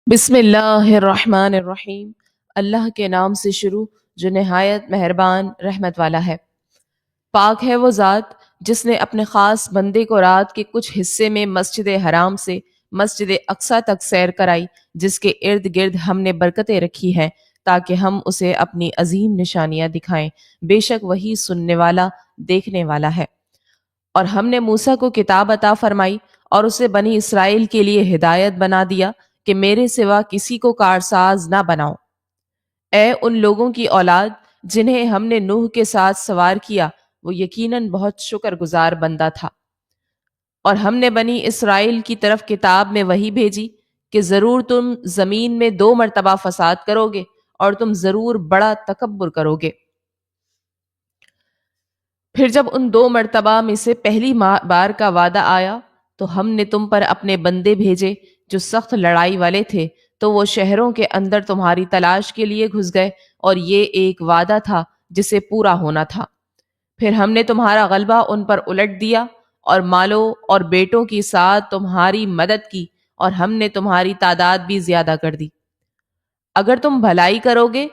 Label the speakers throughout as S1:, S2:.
S1: بسم اللہ الرحمن الرحیم۔ اللہ کے نام سے شروع جو نہایت مہربان رحمت والا ہے۔ پاک ہے وہ ذات جس نے اپنے خاص بندے کو رات کے کچھ حصے میں مسجد حرام سے مسجد اقصی تک سیر کرائی، جس کے ارد گرد ہم نے برکتیں رکھی ہیں تاکہ ہم اسے اپنی عظیم نشانیاں دکھائیں۔ بے شک وہی سننے والا دیکھنے والا ہے۔ اور ہم نے موسیٰ کو کتاب عطا فرمائی اور اسے بنی اسرائیل کے لیے ہدایت بنا دیا کہ میرے سوا کسی کو کارساز نہ بناؤ۔ اے ان لوگوں کی اولاد جنہیں ہم نے نوح کے ساتھ سوار کیا، وہ یقیناً بہت شکر گزار بندہ تھا۔ اور ہم نے بنی اسرائیل کی طرف کتاب میں وحی بھیجی کہ ضرور تم زمین میں 2 مرتبہ فساد کرو گے اور تم ضرور بڑا تکبر کرو گے۔ پھر جب ان 2 مرتبہ میں سے پہلی بار کا وعدہ آیا تو ہم نے تم پر اپنے بندے بھیجے جو سخت لڑائی والے تھے، تو وہ شہروں کے اندر تمہاری تلاش کے لیے گھس گئے، اور یہ ایک وعدہ تھا جسے پورا ہونا تھا۔ پھر ہم نے تمہارا غلبہ ان پر الٹ دیا اور مالوں اور بیٹوں کی ساتھ تمہاری مدد کی، اور ہم نے تمہاری تعداد بھی زیادہ کر دی۔ اگر تم بھلائی کرو گے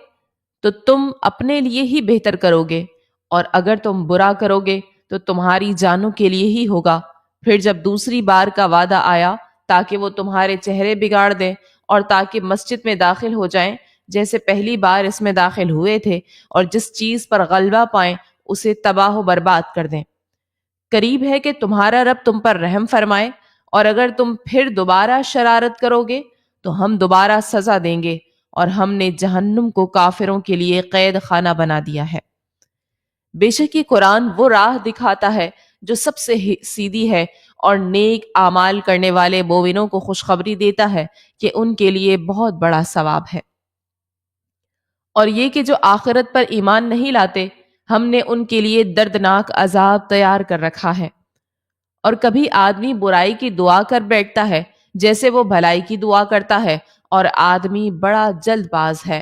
S1: تو تم اپنے لیے ہی بہتر کرو گے، اور اگر تم برا کرو گے تو تمہاری جانوں کے لیے ہی ہوگا۔ پھر جب دوسری بار کا وعدہ آیا تاکہ وہ تمہارے چہرے بگاڑ دیں اور تاکہ مسجد میں داخل ہو جائیں جیسے پہلی بار اس میں داخل ہوئے تھے، اور جس چیز پر غلبہ پائیں اسے تباہ و برباد کر دیں، قریب ہے کہ تمہارا رب تم پر رحم فرمائے۔ اور اگر تم پھر دوبارہ شرارت کرو گے تو ہم دوبارہ سزا دیں گے، اور ہم نے جہنم کو کافروں کے لیے قید خانہ بنا دیا ہے۔ بے شک یہ قرآن وہ راہ دکھاتا ہے جو سب سے سیدھی ہے، اور نیک اعمال کرنے والے مومنوں کو خوشخبری دیتا ہے کہ ان کے لیے بہت بڑا ثواب ہے۔ اور یہ کہ جو آخرت پر ایمان نہیں لاتے، ہم نے ان کے لیے دردناک عذاب تیار کر رکھا ہے۔ اور کبھی آدمی برائی کی دعا کر بیٹھتا ہے جیسے وہ بھلائی کی دعا کرتا ہے، اور آدمی بڑا جلد باز ہے۔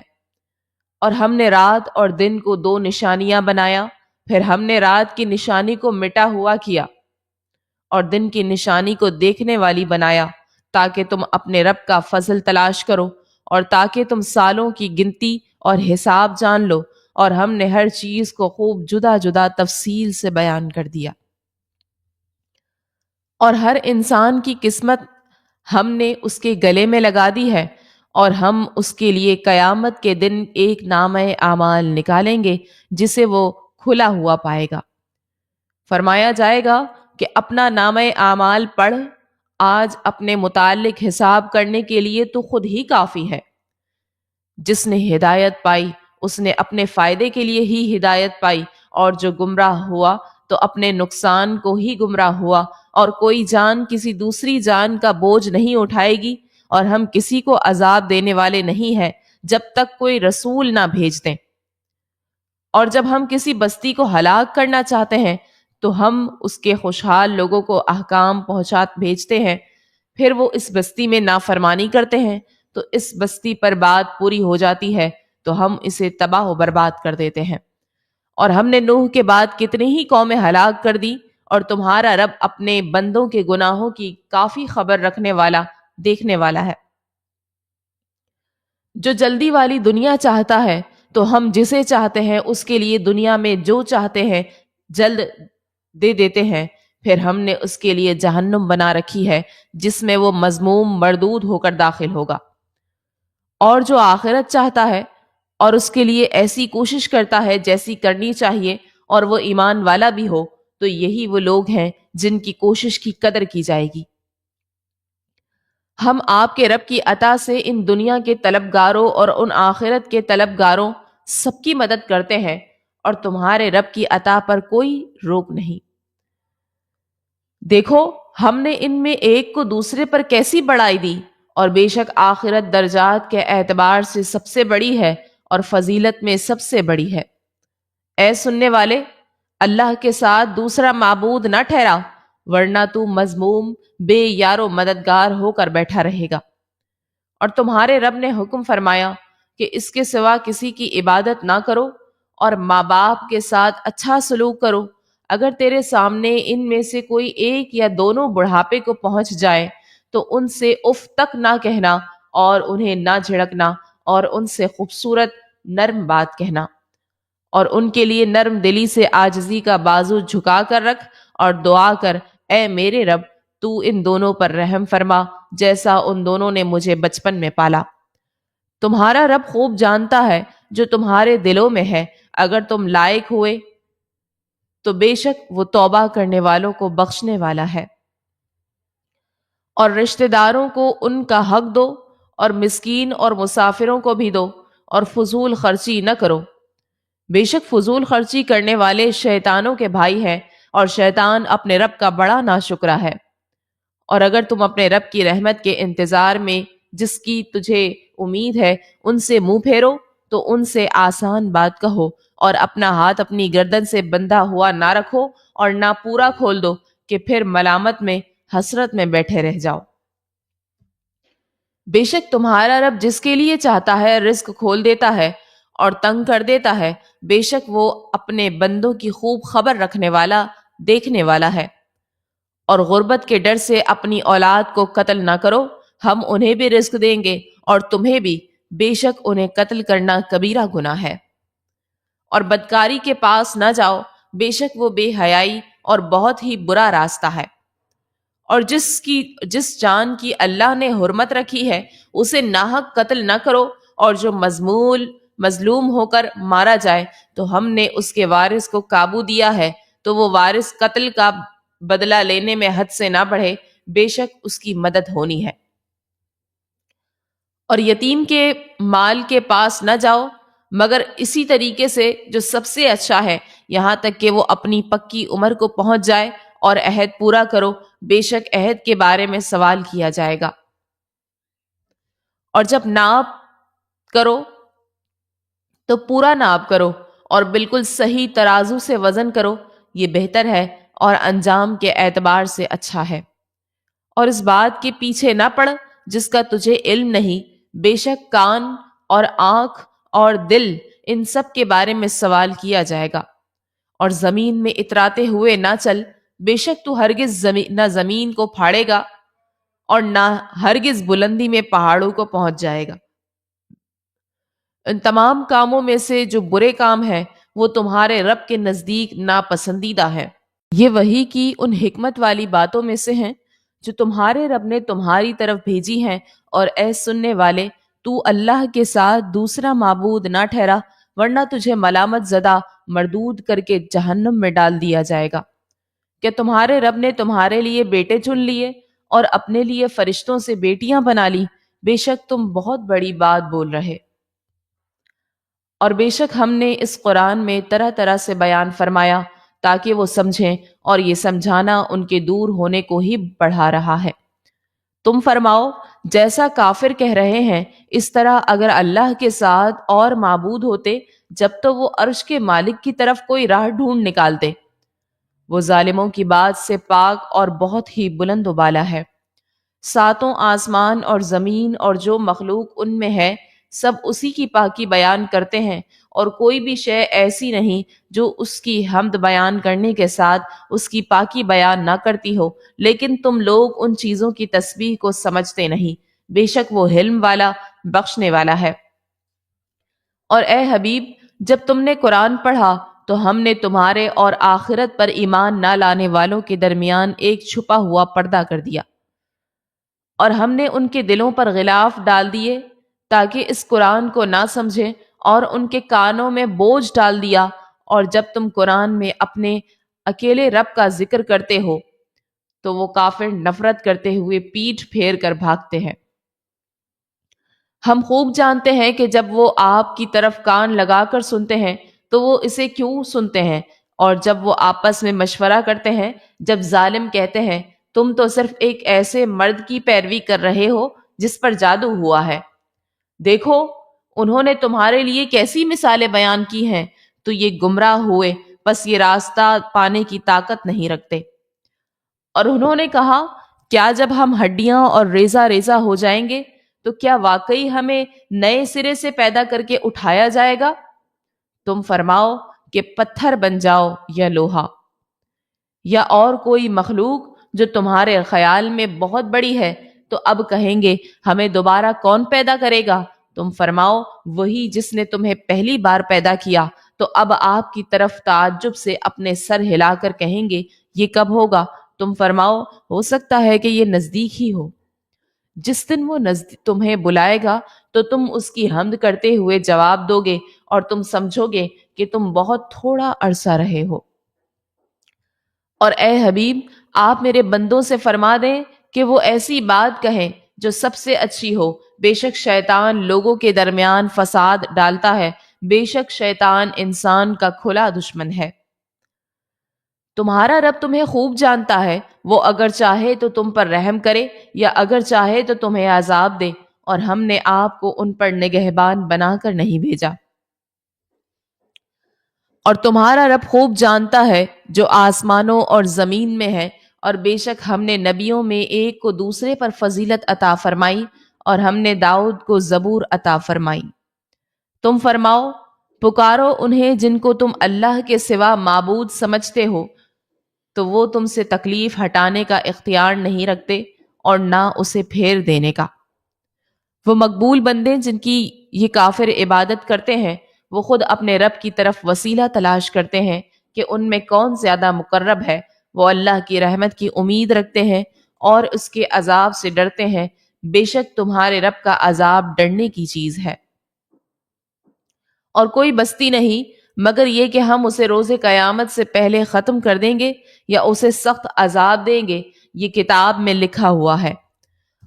S1: اور ہم نے رات اور دن کو 2 نشانیاں بنایا، پھر ہم نے رات کی نشانی کو مٹا ہوا کیا اور دن کی نشانی کو دیکھنے والی بنایا، تاکہ تم اپنے رب کا فضل تلاش کرو، اور تاکہ تم سالوں کی گنتی اور حساب جان لو۔ اور ہم نے ہر چیز کو خوب جدا جدا تفصیل سے بیان کر دیا، اور ہر انسان کی قسمت ہم نے اس کے گلے میں لگا دی ہے، اور ہم اس کے لیے قیامت کے دن ایک نامہ اعمال نکالیں گے جسے وہ کھلا ہوا پائے گا۔ فرمایا جائے گا کہ اپنا نامہ اعمال پڑھ، آج اپنے متعلق حساب کرنے کے لیے تو خود ہی کافی ہے۔ جس نے ہدایت پائی اس نے اپنے فائدے کے لیے ہی ہدایت پائی، اور جو گمراہ ہوا تو اپنے نقصان کو ہی گمراہ ہوا۔ اور کوئی جان کسی دوسری جان کا بوجھ نہیں اٹھائے گی، اور ہم کسی کو عذاب دینے والے نہیں ہیں جب تک کوئی رسول نہ بھیج دیں۔ اور جب ہم کسی بستی کو ہلاک کرنا چاہتے ہیں تو ہم اس کے خوشحال لوگوں کو احکام پہنچا بھیجتے ہیں، پھر وہ اس بستی میں نافرمانی کرتے ہیں تو اس بستی پر بات پوری ہو جاتی ہے تو ہم اسے تباہ و برباد کر دیتے ہیں۔ اور ہم نے نوح کے بعد کتنی ہی قومیں ہلاک کر دی، اور تمہارا رب اپنے بندوں کے گناہوں کی کافی خبر رکھنے والا دیکھنے والا ہے۔ جو جلدی والی دنیا چاہتا ہے تو ہم جسے چاہتے ہیں اس کے لیے دنیا میں جو چاہتے ہیں جلد دے دیتے ہیں، پھر ہم نے اس کے لیے جہنم بنا رکھی ہے جس میں وہ مذموم مردود ہو کر داخل ہوگا۔ اور جو آخرت چاہتا ہے اور اس کے لیے ایسی کوشش کرتا ہے جیسی کرنی چاہیے، اور وہ ایمان والا بھی ہو، تو یہی وہ لوگ ہیں جن کی کوشش کی قدر کی جائے گی۔ ہم آپ کے رب کی عطا سے ان دنیا کے طلبگاروں اور ان آخرت کے طلبگاروں سب کی مدد کرتے ہیں، اور تمہارے رب کی عطا پر کوئی روک نہیں۔ دیکھو ہم نے ان میں ایک کو دوسرے پر کیسی بڑائی دی، اور بے شک آخرت درجات کے اعتبار سے سب سے بڑی ہے اور فضیلت میں سب سے بڑی ہے۔ اے سننے والے، اللہ کے ساتھ دوسرا معبود نہ ٹھہرا، ورنہ تو مذموم بے یار و مددگار ہو کر بیٹھا رہے گا۔ اور تمہارے رب نے حکم فرمایا کہ اس کے سوا کسی کی عبادت نہ کرو، اور ماں باپ کے ساتھ اچھا سلوک کرو۔ اگر تیرے سامنے ان میں سے کوئی ایک یا دونوں بڑھاپے کو پہنچ جائے تو ان سے اف تک نہ کہنا، اور انہیں نہ جھڑکنا اور ان سے خوبصورت نرم بات کہنا، اور ان کے لیے نرم دلی سے عاجزی کا بازو جھکا کر رکھ اور دعا کر، اے میرے رب تو ان دونوں پر رحم فرما جیسا ان دونوں نے مجھے بچپن میں پالا۔ تمہارا رب خوب جانتا ہے جو تمہارے دلوں میں ہے، اگر تم لائق ہوئے تو بے شک وہ توبہ کرنے والوں کو بخشنے والا ہے۔ اور رشتہ داروں کو ان کا حق دو اور مسکین اور مسافروں کو بھی دو، اور فضول خرچی نہ کرو، بے شک فضول خرچی کرنے والے شیطانوں کے بھائی ہیں، اور شیطان اپنے رب کا بڑا ناشکرا ہے۔ اور اگر تم اپنے رب کی رحمت کے انتظار میں جس کی تجھے امید ہے ان سے منہ پھیرو تو ان سے آسان بات کہو، اور اپنا ہاتھ اپنی گردن سے بندھا ہوا نہ رکھو اور نہ پورا کھول دو کہ پھر ملامت میں حسرت میں بیٹھے رہ جاؤ۔ بے شک تمہارا رب جس کے لیے چاہتا ہے رزق کھول دیتا ہے اور تنگ کر دیتا ہے، بے شک وہ اپنے بندوں کی خوب خبر رکھنے والا دیکھنے والا ہے۔ اور غربت کے ڈر سے اپنی اولاد کو قتل نہ کرو، ہم انہیں بھی رزق دیں گے اور تمہیں بھی، بے شک انہیں قتل کرنا کبیرہ گناہ ہے۔ اور بدکاری کے پاس نہ جاؤ، بے شک وہ بے حیائی اور بہت ہی برا راستہ ہے۔ اور جس جان کی اللہ نے حرمت رکھی ہے اسے ناحق قتل نہ کرو، اور جو مظلوم ہو کر مارا جائے تو ہم نے اس کے وارث کو قابو دیا ہے، تو وہ وارث قتل کا بدلہ لینے میں حد سے نہ بڑھے، بے شک اس کی مدد ہونی ہے۔ اور یتیم کے مال کے پاس نہ جاؤ مگر اسی طریقے سے جو سب سے اچھا ہے، یہاں تک کہ وہ اپنی پکی عمر کو پہنچ جائے، اور عہد پورا کرو، بے شک عہد کے بارے میں سوال کیا جائے گا۔ اور جب ناپ کرو تو پورا ناپ کرو اور بالکل صحیح ترازو سے وزن کرو، یہ بہتر ہے اور انجام کے اعتبار سے اچھا ہے۔ اور اس بات کے پیچھے نہ پڑ جس کا تجھے علم نہیں، بے شک کان اور آنکھ اور دل ان سب کے بارے میں سوال کیا جائے گا۔ اور زمین میں اتراتے ہوئے نہ چل، بے شک تو ہرگز نہ زمین کو پھاڑے گا اور نہ ہرگز بلندی میں پہاڑوں کو پہنچ جائے گا۔ ان تمام کاموں میں سے جو برے کام ہیں وہ تمہارے رب کے نزدیک ناپسندیدہ ہے۔ یہ وحی کی ان حکمت والی باتوں میں سے ہیں جو تمہارے رب نے تمہاری طرف بھیجی ہیں، اور اے سننے والے تو اللہ کے ساتھ دوسرا معبود نہ ٹھہرا، ورنہ تجھے ملامت زدہ مردود کر کے جہنم میں ڈال دیا جائے گا۔ کہ تمہارے رب نے تمہارے لیے بیٹے چن لیے اور اپنے لیے فرشتوں سے بیٹیاں بنا لی، بے شک تم بہت بڑی بات بول رہے۔ اور بے شک ہم نے اس قرآن میں طرح طرح سے بیان فرمایا تاکہ وہ سمجھیں، اور یہ سمجھانا ان کے دور ہونے کو ہی بڑھا رہا ہے۔ تم فرماؤ جیسا کافر کہہ رہے ہیں اس طرح اگر اللہ کے ساتھ اور معبود ہوتے جب تو وہ عرش کے مالک کی طرف کوئی راہ ڈھونڈ نکالتے۔ وہ ظالموں کی بات سے پاک اور بہت ہی بلند و بالا ہے۔ ساتوں آسمان اور زمین اور جو مخلوق ان میں ہے سب اسی کی پاکی بیان کرتے ہیں، اور کوئی بھی شے ایسی نہیں جو اس کی حمد بیان کرنے کے ساتھ اس کی پاکی بیان نہ کرتی ہو، لیکن تم لوگ ان چیزوں کی تسبیح کو سمجھتے نہیں، بے شک وہ حلم والا بخشنے والا ہے۔ اور اے حبیب جب تم نے قرآن پڑھا تو ہم نے تمہارے اور آخرت پر ایمان نہ لانے والوں کے درمیان ایک چھپا ہوا پردہ کر دیا، اور ہم نے ان کے دلوں پر غلاف ڈال دیے تاکہ اس قرآن کو نہ سمجھیں، اور ان کے کانوں میں بوجھ ڈال دیا، اور جب تم قرآن میں اپنے اکیلے رب کا ذکر کرتے ہو تو وہ کافر نفرت کرتے ہوئے پیٹھ پھیر کر بھاگتے ہیں۔ ہم خوب جانتے ہیں کہ جب وہ آپ کی طرف کان لگا کر سنتے ہیں تو وہ اسے کیوں سنتے ہیں، اور جب وہ آپس میں مشورہ کرتے ہیں، جب ظالم کہتے ہیں تم تو صرف ایک ایسے مرد کی پیروی کر رہے ہو جس پر جادو ہوا ہے، دیکھو انہوں نے تمہارے لیے کیسی مثالیں بیان کی ہیں، تو یہ گمراہ ہوئے بس یہ راستہ پانے کی طاقت نہیں رکھتے۔ اور انہوں نے کہا کیا جب ہم ہڈیاں اور ریزہ ریزہ ہو جائیں گے تو کیا واقعی ہمیں نئے سرے سے پیدا کر کے اٹھایا جائے گا؟ تم فرماؤ کہ پتھر بن جاؤ یا لوہا یا اور کوئی مخلوق جو تمہارے خیال میں بہت بڑی ہے، تو اب کہیں گے ہمیں دوبارہ کون پیدا کرے گا؟ تم فرماؤ وہی جس نے تمہیں پہلی بار پیدا کیا۔ تو اب آپ کی طرف تعجب سے اپنے سر ہلا کر کہیں گے یہ کب ہوگا؟ تم فرماؤ ہو سکتا ہے کہ یہ نزدیک ہی ہو۔ جس دن وہ تمہیں بلائے گا تو تم اس کی حمد کرتے ہوئے جواب دو گے اور تم سمجھو گے کہ تم بہت تھوڑا عرصہ رہے ہو۔ اور اے حبیب آپ میرے بندوں سے فرما دیں کہ وہ ایسی بات کہیں جو سب سے اچھی ہو۔ بے شک شیطان لوگوں کے درمیان فساد ڈالتا ہے، بے شک شیطان انسان کا کھلا دشمن ہے۔ تمہارا رب تمہیں خوب جانتا ہے، وہ اگر چاہے تو تم پر رحم کرے یا اگر چاہے تو تمہیں عذاب دے، اور ہم نے آپ کو ان پر نگہبان بنا کر نہیں بھیجا۔ اور تمہارا رب خوب جانتا ہے جو آسمانوں اور زمین میں ہے، اور بے شک ہم نے نبیوں میں ایک کو دوسرے پر فضیلت عطا فرمائی، اور ہم نے داؤد کو زبور عطا فرمائی۔ تم فرماؤ پکارو انہیں جن کو تم اللہ کے سوا معبود سمجھتے ہو، تو وہ تم سے تکلیف ہٹانے کا اختیار نہیں رکھتے اور نہ اسے پھیر دینے کا۔ وہ مقبول بندے جن کی یہ کافر عبادت کرتے ہیں، وہ خود اپنے رب کی طرف وسیلہ تلاش کرتے ہیں کہ ان میں کون زیادہ مقرب ہے۔ وہ اللہ کی رحمت کی امید رکھتے ہیں اور اس کے عذاب سے ڈرتے ہیں، بے شک تمہارے رب کا عذاب ڈرنے کی چیز ہے۔ اور کوئی بستی نہیں مگر یہ کہ ہم اسے روز قیامت سے پہلے ختم کر دیں گے یا اسے سخت عذاب دیں گے، یہ کتاب میں لکھا ہوا ہے۔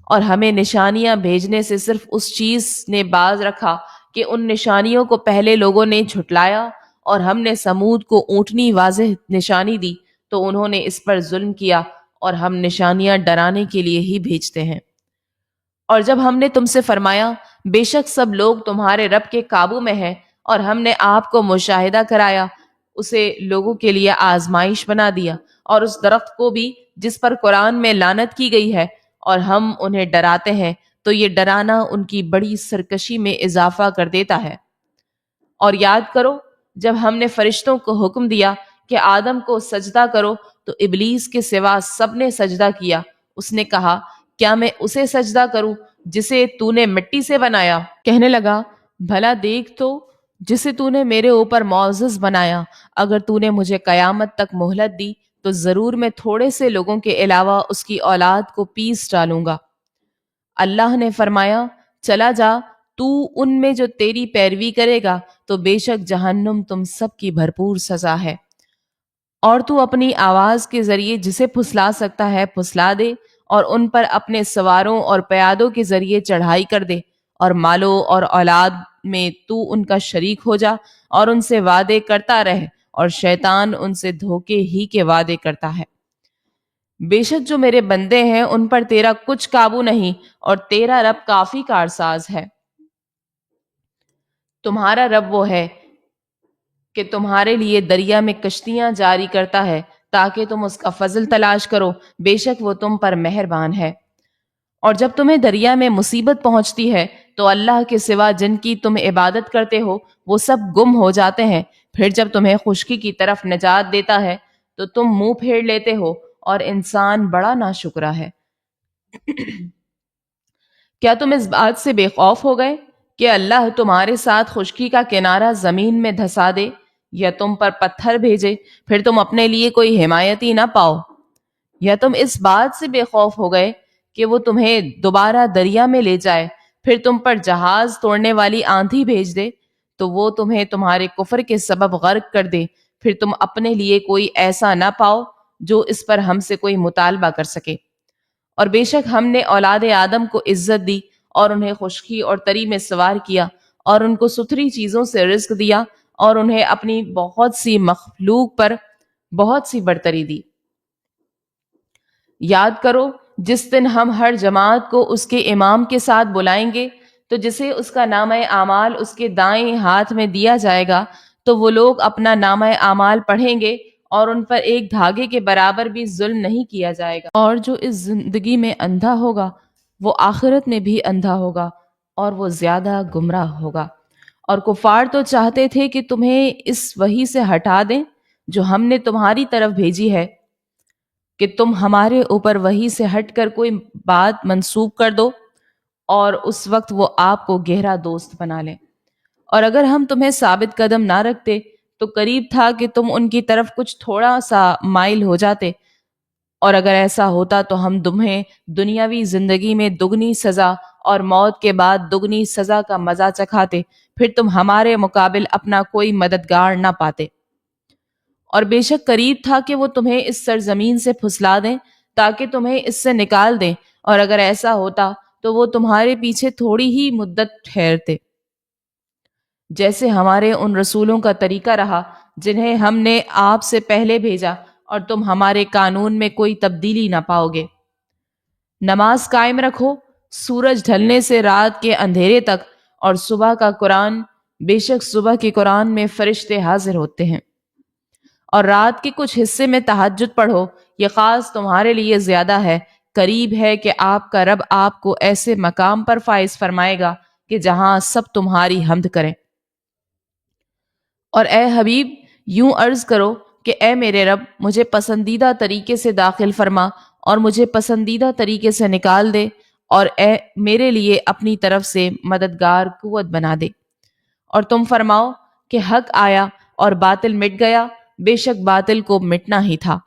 S1: اور ہمیں نشانیاں بھیجنے سے صرف اس چیز نے باز رکھا کہ ان نشانیوں کو پہلے لوگوں نے جھٹلایا، اور ہم نے سمود کو اونٹنی واضح نشانی دی تو انہوں نے اس پر ظلم کیا، اور ہم نشانیاں ڈرانے کے لیے ہی بھیجتے ہیں۔ اور جب ہم نے تم سے فرمایا بے شک سب لوگ تمہارے رب کے قابو میں ہیں، اور ہم نے آپ کو مشاہدہ کرایا، اسے لوگوں کے لیے آزمائش بنا دیا، اور اس درخت کو بھی جس پر قرآن میں لعنت کی گئی ہے، اور ہم انہیں ڈراتے ہیں تو یہ ڈرانا ان کی بڑی سرکشی میں اضافہ کر دیتا ہے۔ اور یاد کرو جب ہم نے فرشتوں کو حکم دیا کہ آدم کو سجدہ کرو تو ابلیس کے سوا سب نے سجدہ کیا۔ اس نے کہا کیا میں اسے سجدہ کروں جسے تو نے مٹی سے بنایا؟ کہنے لگا بھلا دیکھ تو جسے تو نے میرے اوپر معزز بنایا، اگر تو نے مجھے قیامت تک مہلت دی تو ضرور میں تھوڑے سے لوگوں کے علاوہ اس کی اولاد کو پیس ڈالوں گا۔ اللہ نے فرمایا چلا جا، تو ان میں جو تیری پیروی کرے گا تو بے شک جہنم تم سب کی بھرپور سزا ہے۔ اور تو اپنی آواز کے ذریعے جسے پھسلا سکتا ہے پھسلا دے، اور ان پر اپنے سواروں اور پیادوں کے ذریعے چڑھائی کر دے، اور مالو اور اولاد میں تو ان کا شریک ہو جا اور ان سے وعدے کرتا رہ، اور شیطان ان سے دھوکے ہی کے وعدے کرتا ہے۔ بے شک جو میرے بندے ہیں ان پر تیرا کچھ قابو نہیں، اور تیرا رب کافی کارساز ہے۔ تمہارا رب وہ ہے کہ تمہارے لیے دریا میں کشتیاں جاری کرتا ہے تاکہ تم اس کا فضل تلاش کرو، بے شک وہ تم پر مہربان ہے۔ اور جب تمہیں دریا میں مصیبت پہنچتی ہے تو اللہ کے سوا جن کی تم عبادت کرتے ہو وہ سب گم ہو جاتے ہیں، پھر جب تمہیں خشکی کی طرف نجات دیتا ہے تو تم منہ پھیر لیتے ہو، اور انسان بڑا ناشکرا ہے۔ کیا تم اس بات سے بے خوف ہو گئے کہ اللہ تمہارے ساتھ خشکی کا کنارہ زمین میں دھسا دے یا تم پر پتھر بھیجے پھر تم اپنے لیے کوئی حمایتی نہ پاؤ؟ یا تم اس بات سے بے خوف ہو گئے کہ وہ تمہیں دوبارہ دریا میں لے جائے پھر تم پر جہاز توڑنے والی آندھی بھیج دے تو وہ تمہیں تمہارے کفر کے سبب غرق کر دے، پھر تم اپنے لیے کوئی ایسا نہ پاؤ جو اس پر ہم سے کوئی مطالبہ کر سکے۔ اور بے شک ہم نے اولاد آدم کو عزت دی اور انہیں خشکی اور تری میں سوار کیا، اور ان کو ستھری چیزوں سے رزق دیا، اور انہیں اپنی بہت سی مخلوق پر بہت سی برتری دی۔ یاد کرو جس دن ہم ہر جماعت کو اس کے امام کے ساتھ بلائیں گے تو جسے اس کا نامہ اعمال اس کے دائیں ہاتھ میں دیا جائے گا تو وہ لوگ اپنا نامہ اعمال پڑھیں گے، اور ان پر ایک دھاگے کے برابر بھی ظلم نہیں کیا جائے گا۔ اور جو اس زندگی میں اندھا ہوگا وہ آخرت میں بھی اندھا ہوگا، اور وہ زیادہ گمراہ ہوگا۔ اور کفار تو چاہتے تھے کہ تمہیں اس وحی سے ہٹا دیں جو ہم نے تمہاری طرف بھیجی ہے، کہ تم ہمارے اوپر وحی سے ہٹ کر کوئی بات منسوب کر دو اور اس وقت وہ آپ کو گہرا دوست بنا لیں۔ اور اگر ہم تمہیں ثابت قدم نہ رکھتے تو قریب تھا کہ تم ان کی طرف کچھ تھوڑا سا مائل ہو جاتے، اور اگر ایسا ہوتا تو ہم تمہیں دنیاوی زندگی میں دگنی سزا اور موت کے بعد دگنی سزا کا مزہ چکھاتے، پھر تم ہمارے مقابل اپنا کوئی مددگار نہ پاتے۔ اور بے شک قریب تھا کہ وہ تمہیں اس سرزمین سے پھسلا دیں تاکہ تمہیں اس سے نکال دیں، اور اگر ایسا ہوتا تو وہ تمہارے پیچھے تھوڑی ہی مدت ٹھہرتے، جیسے ہمارے ان رسولوں کا طریقہ رہا جنہیں ہم نے آپ سے پہلے بھیجا، اور تم ہمارے قانون میں کوئی تبدیلی نہ پاؤ گے۔ نماز قائم رکھو سورج ڈھلنے سے رات کے اندھیرے تک، اور صبح کا قرآن، بے شک صبح کے قرآن میں فرشتے حاضر ہوتے ہیں، اور رات کے کچھ حصے میں تہجد پڑھو، یہ خاص تمہارے لیے زیادہ ہے، قریب ہے کہ آپ کا رب آپ کو ایسے مقام پر فائز فرمائے گا کہ جہاں سب تمہاری حمد کریں۔ اور اے حبیب یوں عرض کرو کہ اے میرے رب مجھے پسندیدہ طریقے سے داخل فرما اور مجھے پسندیدہ طریقے سے نکال دے، اور اے میرے لیے اپنی طرف سے مددگار قوت بنا دے۔ اور تم فرماؤ کہ حق آیا اور باطل مٹ گیا، بے شک باطل کو مٹنا ہی تھا،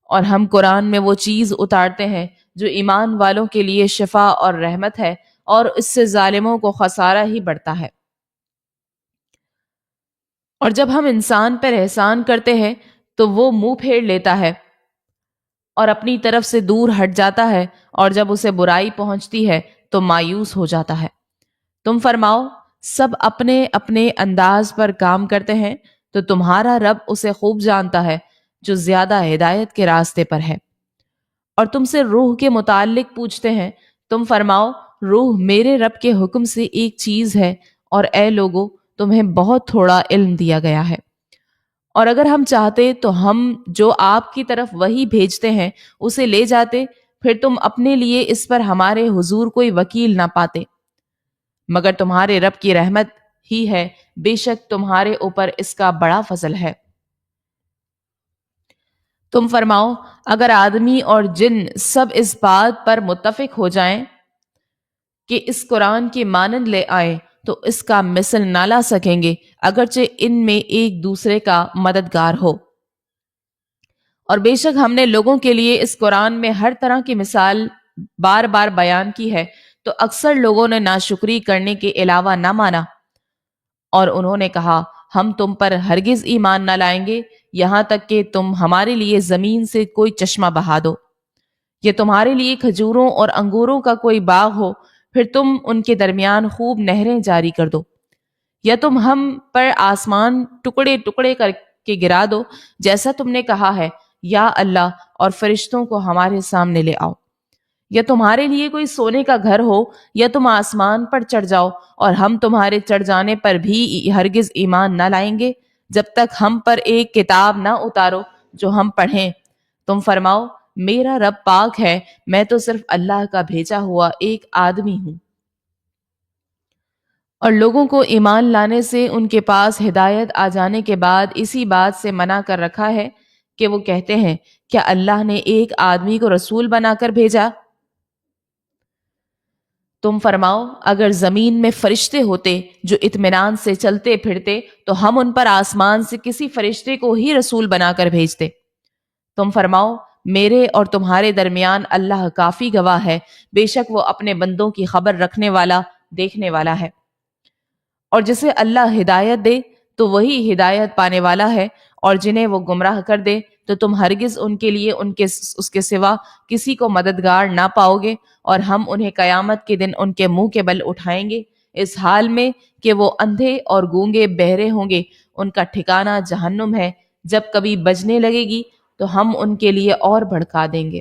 S1: اور ہم قرآن میں وہ چیز اتارتے ہیں جو ایمان والوں کے لیے شفا اور رحمت ہے، اور اس سے ظالموں کو خسارہ ہی بڑھتا ہے۔ اور جب ہم انسان پر احسان کرتے ہیں تو وہ منہ پھیر لیتا ہے اور اپنی طرف سے دور ہٹ جاتا ہے، اور جب اسے برائی پہنچتی ہے تو مایوس ہو جاتا ہے۔ تم فرماؤ سب اپنے اپنے انداز پر کام کرتے ہیں تو تمہارا رب اسے خوب جانتا ہے جو زیادہ ہدایت کے راستے پر ہے۔ اور تم سے روح کے متعلق پوچھتے ہیں، تم فرماؤ روح میرے رب کے حکم سے ایک چیز ہے، اور اے لوگو تمہیں بہت تھوڑا علم دیا گیا ہے۔ اور اگر ہم چاہتے تو ہم جو آپ کی طرف وہی بھیجتے ہیں اسے لے جاتے، پھر تم اپنے لیے اس پر ہمارے حضور کوئی وکیل نہ پاتے، مگر تمہارے رب کی رحمت ہی ہے، بے شک تمہارے اوپر اس کا بڑا فضل ہے۔ تم فرماؤ اگر آدمی اور جن سب اس بات پر متفق ہو جائیں کہ اس قرآن کی مانند لے آئیں تو اس کا مثل نہ لا سکیں گے، اگرچہ ان میں ایک دوسرے کا مددگار ہو۔ اور بے شک ہم نے لوگوں کے لیے اس قرآن میں ہر طرح کی مثال بار بار بیان کی ہے، تو اکثر لوگوں نے ناشکری کرنے کے علاوہ نہ مانا، اور انہوں نے کہا ہم تم پر ہرگز ایمان نہ لائیں گے یہاں تک کہ تم ہمارے لیے زمین سے کوئی چشمہ بہا دو، یہ تمہارے لیے کھجوروں اور انگوروں کا کوئی باغ ہو، پھر تم ان کے درمیان خوب نہریں جاری کر دو، یا تم ہم پر آسمان ٹکڑے ٹکڑے کر کے گرا دو جیسا تم نے کہا ہے، یا اللہ اور فرشتوں کو ہمارے سامنے لے آؤ، یا تمہارے لیے کوئی سونے کا گھر ہو، یا تم آسمان پر چڑھ جاؤ، اور ہم تمہارے چڑھ جانے پر بھی ہرگز ایمان نہ لائیں گے جب تک ہم پر ایک کتاب نہ اتارو جو ہم پڑھیں۔ تم فرماؤ میرا رب پاک ہے، میں تو صرف اللہ کا بھیجا ہوا ایک آدمی ہوں۔ اور لوگوں کو ایمان لانے سے ان کے پاس ہدایت آ جانے کے بعد اسی بات سے منع کر رکھا ہے کہ وہ کہتے ہیں کیا اللہ نے ایک آدمی کو رسول بنا کر بھیجا؟ تم فرماؤ اگر زمین میں فرشتے ہوتے جو اطمینان سے چلتے پھرتے تو ہم ان پر آسمان سے کسی فرشتے کو ہی رسول بنا کر بھیجتے۔ تم فرماؤ میرے اور تمہارے درمیان اللہ کافی گواہ ہے، بے شک وہ اپنے بندوں کی خبر رکھنے والا، دیکھنے والا ہے۔ اور جسے اللہ ہدایت دے تو وہی ہدایت پانے والا ہے، اور جنہیں وہ گمراہ کر دے تو تم ہرگز ان کے لیے اس کے سوا کسی کو مددگار نہ پاؤ گے، اور ہم انہیں قیامت کے دن ان کے منہ کے بل اٹھائیں گے، اس حال میں کہ وہ اندھے اور گونگے بہرے ہوں گے، ان کا ٹھکانہ جہنم ہے، جب کبھی بجنے لگے گی تو ہم ان کے لیے اور بھڑکا دیں گے۔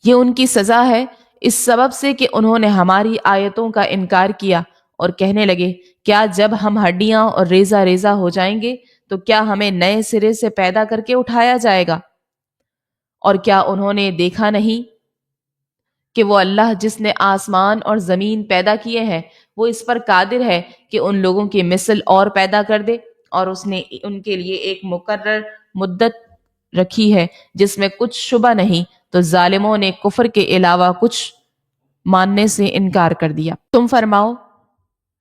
S1: یہ ان کی سزا ہے اس سبب سے کہ انہوں نے ہماری آیتوں کا انکار کیا اور کہنے لگے کیا جب ہم ہڈیاں اور ریزہ ریزہ ہو جائیں گے تو کیا ہمیں نئے سرے سے پیدا کر کے اٹھایا جائے گا؟ اور کیا انہوں نے دیکھا نہیں کہ وہ اللہ جس نے آسمان اور زمین پیدا کیے ہیں وہ اس پر قادر ہے کہ ان لوگوں کی مثل اور پیدا کر دے، اور اس نے ان کے لیے ایک مقرر مدت رکھی ہے جس میں کچھ شبہ نہیں، تو ظالموں نے کفر کے علاوہ کچھ ماننے سے انکار کر دیا۔ تم فرماؤ،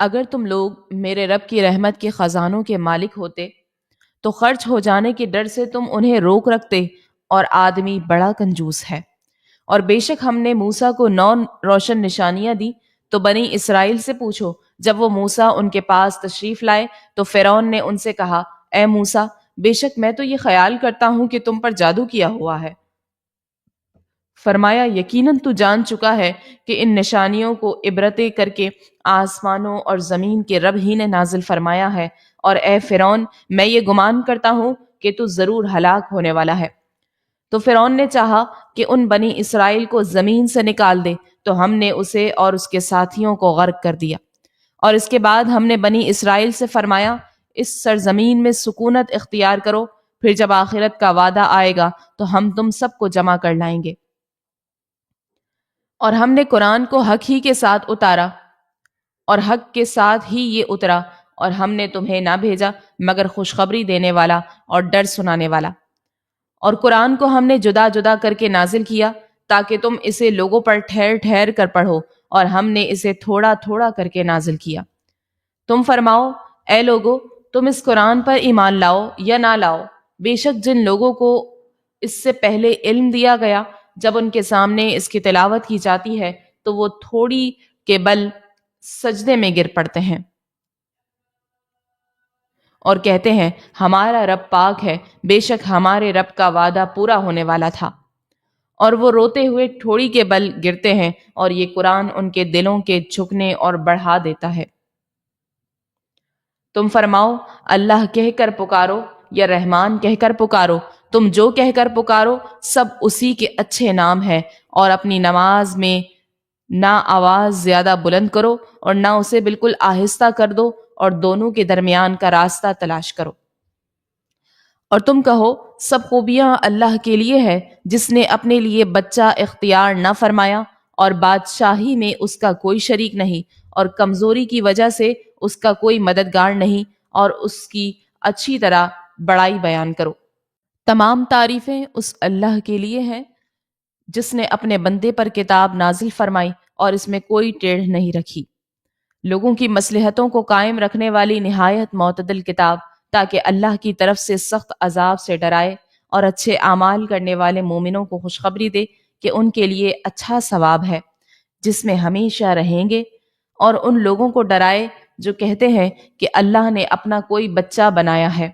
S1: اگر تم لوگ میرے رب کی رحمت کے خزانوں کے مالک ہوتے تو خرچ ہو جانے کے ڈر سے تم انہیں روک رکھتے، اور آدمی بڑا کنجوس ہے۔ اور بے شک ہم نے موسیٰ کو 9 روشن نشانیاں دی، تو بنی اسرائیل سے پوچھو، جب وہ موسیٰ ان کے پاس تشریف لائے تو فرعون نے ان سے کہا، اے موسیٰ، بے شک میں تو یہ خیال کرتا ہوں کہ تم پر جادو کیا ہوا ہے۔ فرمایا، یقیناً تو جان چکا ہے کہ ان نشانیوں کو عبرتیں کر کے آسمانوں اور زمین کے رب ہی نے نازل فرمایا ہے، اور اے فرعون، میں یہ گمان کرتا ہوں کہ تو ضرور ہلاک ہونے والا ہے۔ تو فرعون نے چاہا کہ ان بنی اسرائیل کو زمین سے نکال دے، تو ہم نے اسے اور اس کے ساتھیوں کو غرق کر دیا۔ اور اس کے بعد ہم نے بنی اسرائیل سے فرمایا، اس سرزمین میں سکونت اختیار کرو، پھر جب آخرت کا وعدہ آئے گا تو ہم تم سب کو جمع کر لائیں گے۔ اور ہم نے قرآن کو حق ہی کے ساتھ اتارا، اور حق کے ساتھ ہی یہ اترا، اور ہم نے تمہیں نہ بھیجا مگر خوشخبری دینے والا اور ڈر سنانے والا۔ اور قرآن کو ہم نے جدا جدا کر کے نازل کیا تاکہ تم اسے لوگوں پر ٹھہر ٹھہر کر پڑھو، اور ہم نے اسے تھوڑا تھوڑا کر کے نازل کیا۔ تم فرماؤ، اے لوگو، تم اس قرآن پر ایمان لاؤ یا نہ لاؤ، بے شک جن لوگوں کو اس سے پہلے علم دیا گیا، جب ان کے سامنے اس کی تلاوت کی جاتی ہے تو وہ تھوڑی کے بل سجدے میں گر پڑتے ہیں اور کہتے ہیں، ہمارا رب پاک ہے، بے شک ہمارے رب کا وعدہ پورا ہونے والا تھا۔ اور وہ روتے ہوئے ٹھوڑی کے بل گرتے ہیں، اور یہ قرآن ان کے دلوں کے جھکنے اور بڑھا دیتا ہے۔ تم فرماؤ، اللہ کہہ کر پکارو یا رحمان کہہ کر پکارو، تم جو کہہ کر پکارو سب اسی کے اچھے نام ہے، اور اپنی نماز میں نہ آواز زیادہ بلند کرو اور نہ اسے بالکل آہستہ کر دو، اور دونوں کے درمیان کا راستہ تلاش کرو۔ اور تم کہو، سب خوبیاں اللہ کے لیے ہے، جس نے اپنے لیے بچہ اختیار نہ فرمایا، اور بادشاہی میں اس کا کوئی شریک نہیں، اور کمزوری کی وجہ سے اس کا کوئی مددگار نہیں، اور اس کی اچھی طرح بڑائی بیان کرو۔ تمام تعریفیں اس اللہ کے لیے ہیں جس نے اپنے بندے پر کتاب نازل فرمائی اور اس میں کوئی ٹیڑھ نہیں رکھی، لوگوں کی مصلحتوں کو قائم رکھنے والی نہایت معتدل کتاب، تاکہ اللہ کی طرف سے سخت عذاب سے ڈرائے اور اچھے اعمال کرنے والے مومنوں کو خوشخبری دے کہ ان کے لیے اچھا ثواب ہے جس میں ہمیشہ رہیں گے، اور ان لوگوں کو ڈرائے جو کہتے ہیں کہ اللہ نے اپنا کوئی بچہ بنایا ہے۔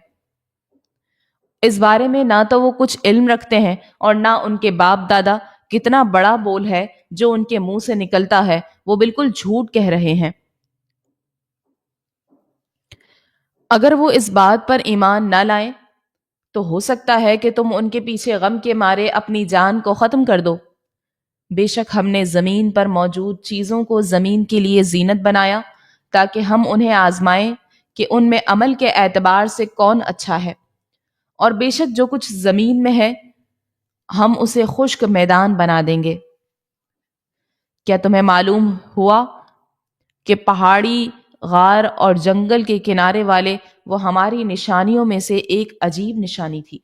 S1: اس بارے میں نہ تو وہ کچھ علم رکھتے ہیں اور نہ ان کے باپ دادا۔ کتنا بڑا بول ہے جو ان کے منہ سے نکلتا ہے، وہ بالکل جھوٹ کہہ رہے ہیں۔ اگر وہ اس بات پر ایمان نہ لائیں تو ہو سکتا ہے کہ تم ان کے پیچھے غم کے مارے اپنی جان کو ختم کر دو۔ بے شک ہم نے زمین پر موجود چیزوں کو زمین کے لیے زینت بنایا تاکہ ہم انہیں آزمائیں کہ ان میں عمل کے اعتبار سے کون اچھا ہے، اور بے شک جو کچھ زمین میں ہے ہم اسے خشک میدان بنا دیں گے۔ کیا تمہیں معلوم ہوا کہ پہاڑی، غار اور جنگل کے کنارے والے وہ ہماری نشانیوں میں سے ایک عجیب نشانی تھی؟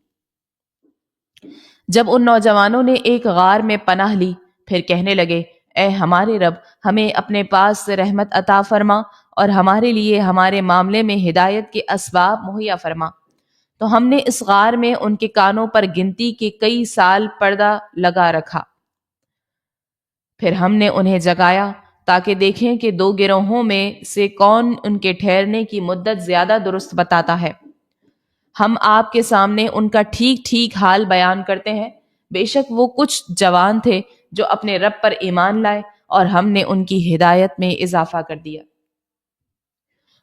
S1: جب ان نوجوانوں نے ایک غار میں پناہ لی، پھر کہنے لگے، اے ہمارے رب، ہمیں اپنے پاس سے رحمت عطا فرما اور ہمارے لیے ہمارے معاملے میں ہدایت کے اسباب مہیا فرما۔ تو ہم نے اس غار میں ان کے کانوں پر گنتی کے کئی سال پردہ لگا رکھا، پھر ہم نے انہیں جگایا تاکہ دیکھیں کہ 2 گروہوں میں سے کون ان کے ٹھہرنے کی مدت زیادہ درست بتاتا ہے۔ ہم آپ کے سامنے ان کا ٹھیک ٹھیک حال بیان کرتے ہیں۔ بے شک وہ کچھ جوان تھے جو اپنے رب پر ایمان لائے، اور ہم نے ان کی ہدایت میں اضافہ کر دیا،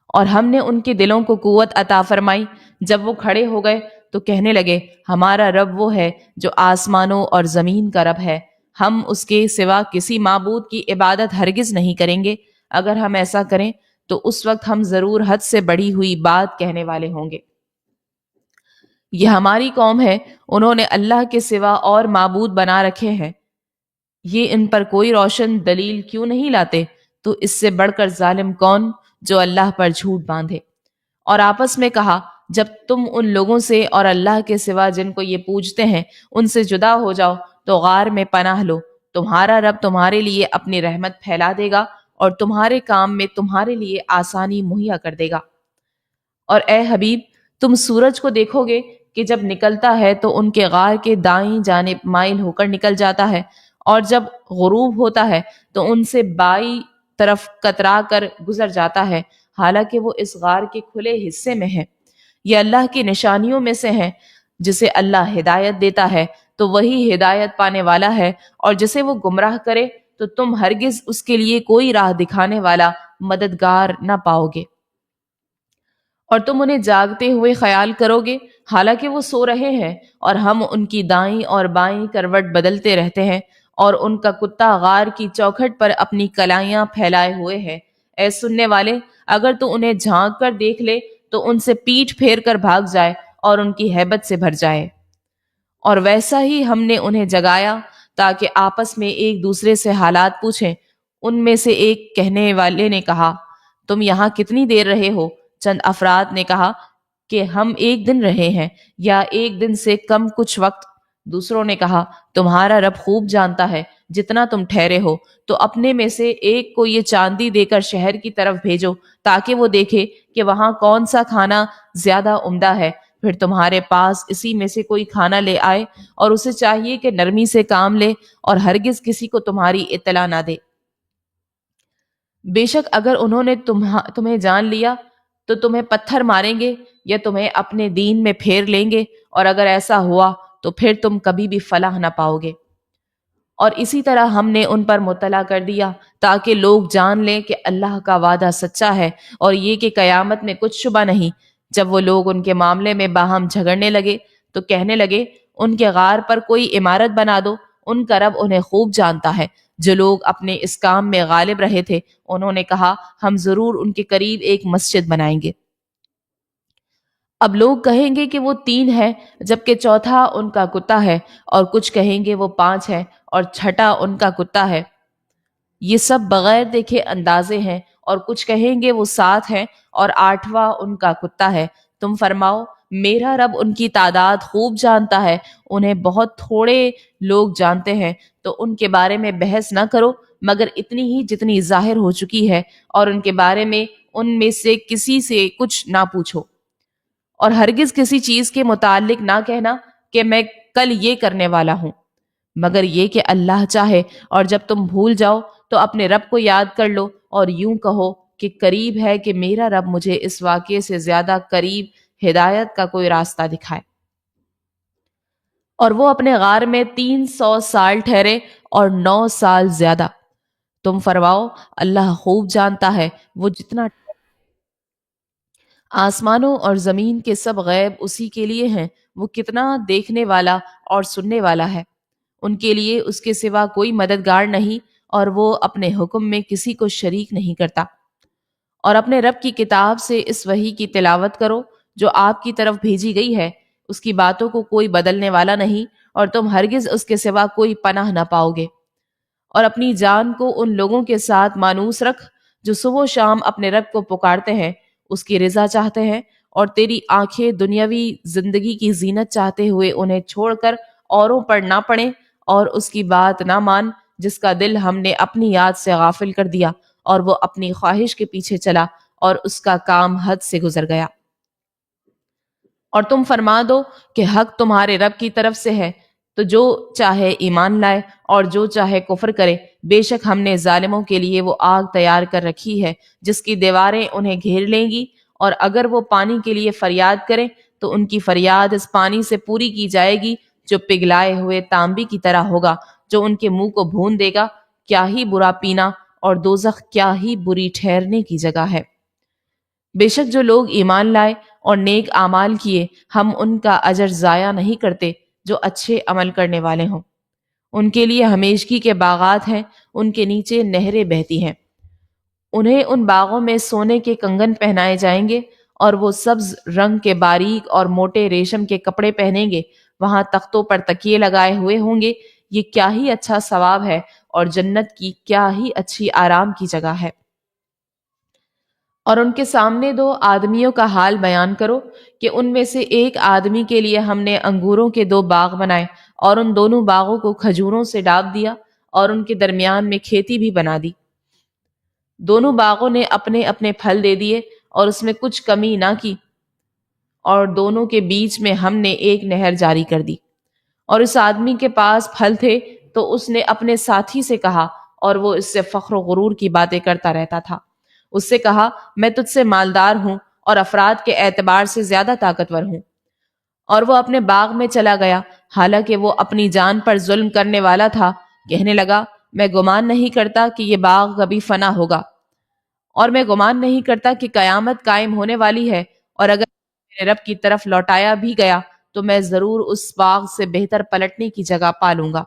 S1: اور ہم نے ان کے دلوں کو قوت عطا فرمائی۔ جب وہ کھڑے ہو گئے تو کہنے لگے، ہمارا رب وہ ہے جو آسمانوں اور زمین کا رب ہے، ہم اس کے سوا کسی معبود کی عبادت ہرگز نہیں کریں گے۔ اگر ہم ایسا کریں تو اس وقت ہم ضرور حد سے بڑھی ہوئی بات کہنے والے ہوں گے۔ یہ ہماری قوم ہے، انہوں نے اللہ کے سوا اور معبود بنا رکھے ہیں، یہ ان پر کوئی روشن دلیل کیوں نہیں لاتے؟ تو اس سے بڑھ کر ظالم کون جو اللہ پر جھوٹ باندھے؟ اور آپس میں کہا، جب تم ان لوگوں سے اور اللہ کے سوا جن کو یہ پوجتے ہیں ان سے جدا ہو جاؤ تو غار میں پناہ لو، تمہارا رب تمہارے لیے اپنی رحمت پھیلا دے گا اور تمہارے کام میں تمہارے لیے آسانی مہیا کر دے گا۔ اور اے حبیب، تم سورج کو دیکھو گے کہ جب نکلتا ہے تو ان کے غار کے دائیں جانب مائل ہو کر نکل جاتا ہے، اور جب غروب ہوتا ہے تو ان سے بائیں طرف کترا کر گزر جاتا ہے، حالانکہ وہ اس غار کے کھلے حصے میں ہے۔ یہ اللہ کی نشانیوں میں سے ہیں۔ جسے اللہ ہدایت دیتا ہے تو وہی ہدایت پانے والا ہے، اور جسے وہ گمراہ کرے تو تم ہرگز اس کے لیے کوئی راہ دکھانے والا مددگار نہ پاؤ گے۔ اور تم انہیں جاگتے ہوئے خیال کرو گے حالانکہ وہ سو رہے ہیں، اور ہم ان کی دائیں اور بائیں کروٹ بدلتے رہتے ہیں، اور ان کا کتا غار کی چوکھٹ پر اپنی کلائیاں پھیلائے ہوئے ہے۔ اے سننے والے، اگر تو انہیں جھانک کر دیکھ لے تو ان سے پیٹھ پھیر کر بھاگ جائے اور ان کی ہیبت سے بھر جائے۔ اور ویسا ہی ہم نے انہیں جگایا تاکہ آپس میں ایک دوسرے سے حالات پوچھیں۔ ان میں سے ایک کہنے والے نے کہا، تم یہاں کتنی دیر رہے ہو؟ چند افراد نے کہا کہ ہم ایک دن رہے ہیں یا ایک دن سے کم کچھ وقت۔ دوسروں نے کہا، تمہارا رب خوب جانتا ہے جتنا تم ٹھہرے ہو، تو اپنے میں سے ایک کو یہ چاندی دے کر شہر کی طرف بھیجو تاکہ وہ دیکھے کہ وہاں کون سا کھانا زیادہ عمدہ ہے، پھر تمہارے پاس اسی میں سے کوئی کھانا لے آئے، اور اسے چاہیے کہ نرمی سے کام لے اور ہرگز کسی کو تمہاری اطلاع نہ دے۔ بے شک اگر انہوں نے تمہیں جان لیا تو تمہیں پتھر ماریں گے یا تمہیں اپنے دین میں پھیر لیں گے، اور اگر ایسا ہوا تو پھر تم کبھی بھی فلاح نہ پاؤ گے۔ اور اسی طرح ہم نے ان پر مطلع کر دیا تاکہ لوگ جان لیں کہ اللہ کا وعدہ سچا ہے، اور یہ کہ قیامت میں کچھ شبہ نہیں۔ جب وہ لوگ ان کے معاملے میں باہم جھگڑنے لگے تو کہنے لگے، ان کے غار پر کوئی عمارت بنا دو، ان کا رب انہیں خوب جانتا ہے۔ جو لوگ اپنے اس کام میں غالب رہے تھے انہوں نے کہا، ہم ضرور ان کے قریب ایک مسجد بنائیں گے۔ اب لوگ کہیں گے کہ وہ 3 ہے، جبکہ چوتھا ان کا کتا ہے، اور کچھ کہیں گے وہ 5 ہے اور چھٹا ان کا کتا ہے۔ یہ سب بغیر دیکھے اندازے ہیں، اور کچھ کہیں گے وہ 7 ہیں اور 8واں ان کا کتا ہے۔ تم فرماؤ، میرا رب ان کی تعداد خوب جانتا ہے، انہیں بہت تھوڑے لوگ جانتے ہیں، تو ان کے بارے میں بحث نہ کرو مگر اتنی ہی جتنی ظاہر ہو چکی ہے، اور ان کے بارے میں ان میں سے کسی سے کچھ نہ پوچھو، اور ہرگز کسی چیز کے متعلق نہ کہنا کہ میں کل یہ کرنے والا ہوں، مگر یہ کہ اللہ چاہے، اور جب تم بھول جاؤ تو اپنے رب کو یاد کر لو اور یوں کہو کہ قریب ہے کہ میرا رب مجھے اس واقعے سے زیادہ قریب ہدایت کا کوئی راستہ دکھائے۔ اور وہ اپنے غار میں 300 سال ٹھہرے اور 9 سال زیادہ۔ تم فرماؤ، اللہ خوب جانتا ہے وہ جتنا آسمانوں اور زمین کے سب غیب اسی کے لیے ہیں، وہ کتنا دیکھنے والا اور سننے والا ہے۔ ان کے لیے اس کے سوا کوئی مددگار نہیں، اور وہ اپنے حکم میں کسی کو شریک نہیں کرتا۔ اور اپنے رب کی کتاب سے اس وحی کی تلاوت کرو جو آپ کی طرف بھیجی گئی ہے، اس کی باتوں کو کوئی بدلنے والا نہیں، اور تم ہرگز اس کے سوا کوئی پناہ نہ پاؤ گے۔ اور اپنی جان کو ان لوگوں کے ساتھ مانوس رکھ جو صبح و شام اپنے رب کو پکارتے ہیں، اس کی رضا چاہتے ہیں، اور تیری آنکھیں دنیاوی زندگی کی زینت چاہتے ہوئے انہیں چھوڑ کر اوروں پر نہ پڑیں، اور اس کی بات نہ مان جس کا دل ہم نے اپنی یاد سے غافل کر دیا، اور وہ اپنی خواہش کے پیچھے چلا اور اس کا کام حد سے گزر گیا۔ اور تم فرما دو کہ حق تمہارے رب کی طرف سے ہے، تو جو چاہے ایمان لائے اور جو چاہے کفر کرے۔ بے شک ہم نے ظالموں کے لیے وہ آگ تیار کر رکھی ہے جس کی دیواریں انہیں گھیر لیں گی، اور اگر وہ پانی کے لیے فریاد کریں تو ان کی فریاد اس پانی سے پوری کی جائے گی جو پگھلائے ہوئے تانبے کی طرح ہوگا، جو ان کے منہ کو بھون دے گا۔ کیا ہی برا پینا، اور دوزخ کیا ہی بری ٹھہرنے کی جگہ ہے۔ بے شک جو لوگ ایمان لائے اور نیک اعمال کیے، ہم ان کا اجر ضائع نہیں کرتے جو اچھے عمل کرنے والے ہوں۔ ان کے لیے ہمیشگی کے باغات ہیں، ان کے نیچے نہریں بہتی ہیں۔ انہیں ان باغوں میں سونے کے کنگن پہنائے جائیں گے، اور وہ سبز رنگ کے باریک اور موٹے ریشم کے کپڑے پہنیں گے۔ وہاں تختوں پر تکیے لگائے ہوئے ہوں گے۔ یہ کیا ہی اچھا ثواب ہے، اور جنت کی کیا ہی اچھی آرام کی جگہ ہے۔ اور ان کے سامنے دو آدمیوں کا حال بیان کرو کہ ان میں سے ایک آدمی کے لیے ہم نے انگوروں کے دو باغ بنائے اور ان دونوں باغوں کو کھجوروں سے ڈانپ دیا اور ان کے درمیان میں کھیتی بھی بنا دی۔ دونوں باغوں نے اپنے اپنے پھل دے دیے اور اس میں کچھ کمی نہ کی، اور دونوں کے بیچ میں ہم نے ایک نہر جاری کر دی۔ اور اس آدمی کے پاس پھل تھے تو اس نے اپنے ساتھی سے کہا، اور وہ اس سے فخر و غرور کی باتیں کرتا رہتا تھا، اس سے کہا میں تجھ سے مالدار ہوں اور افراد کے اعتبار سے زیادہ طاقتور ہوں۔ اور وہ اپنے باغ میں چلا گیا، حالانکہ وہ اپنی جان پر ظلم کرنے والا تھا۔ کہنے لگا میں گمان نہیں کرتا کہ یہ باغ کبھی فنا ہوگا، اور میں گمان نہیں کرتا کہ قیامت قائم ہونے والی ہے، اور اگر میرے رب کی طرف لوٹایا بھی گیا تو میں ضرور اس باغ سے بہتر پلٹنے کی جگہ پالوں گا۔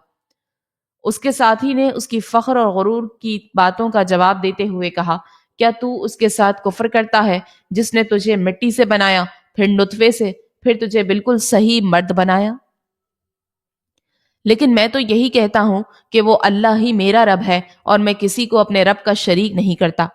S1: اس کے ساتھی نے اس کی فخر اور غرور کی باتوں کا جواب دیتے ہوئے کہا، کیا تو اس کے ساتھ کفر کرتا ہے جس نے تجھے مٹی سے بنایا، پھر نطفے سے، پھر تجھے بالکل صحیح مرد بنایا؟ لیکن میں تو یہی کہتا ہوں کہ وہ اللہ ہی میرا رب ہے، اور میں کسی کو اپنے رب کا شریک نہیں کرتا۔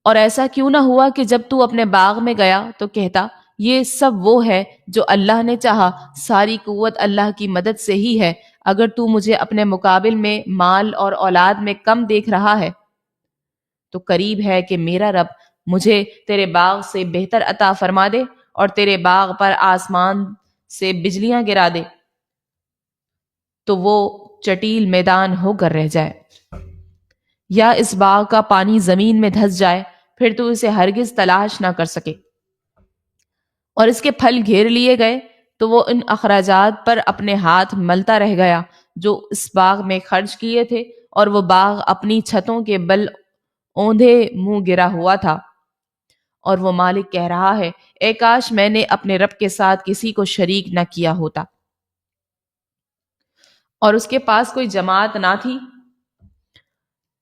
S1: اور ایسا کیوں نہ ہوا کہ جب تو اپنے باغ میں گیا تو کہتا یہ سب وہ ہے جو اللہ نے چاہا، ساری قوت اللہ کی مدد سے ہی ہے۔ اگر تو مجھے اپنے مقابل میں مال اور اولاد میں کم دیکھ رہا ہے تو قریب ہے کہ میرا رب مجھے تیرے باغ سے بہتر عطا فرما دے اور تیرے باغ پر آسمان سے بجلیاں گرا دے تو وہ چٹیل میدان ہو کر رہ جائے، یا اس باغ کا پانی زمین میں دھس جائے، پھر تو اسے ہرگز تلاش نہ کر سکے۔ اور اس کے پھل گھیر لیے گئے تو وہ ان اخراجات پر اپنے ہاتھ ملتا رہ گیا جو اس باغ میں خرچ کیے تھے، اور وہ باغ اپنی چھتوں کے بل اوندھے منہ گرا ہوا تھا۔ اور وہ مالک کہہ رہا ہے اے کاش میں نے اپنے رب کے ساتھ کسی کو شریک نہ کیا ہوتا۔ اور اس کے پاس کوئی جماعت نہ تھی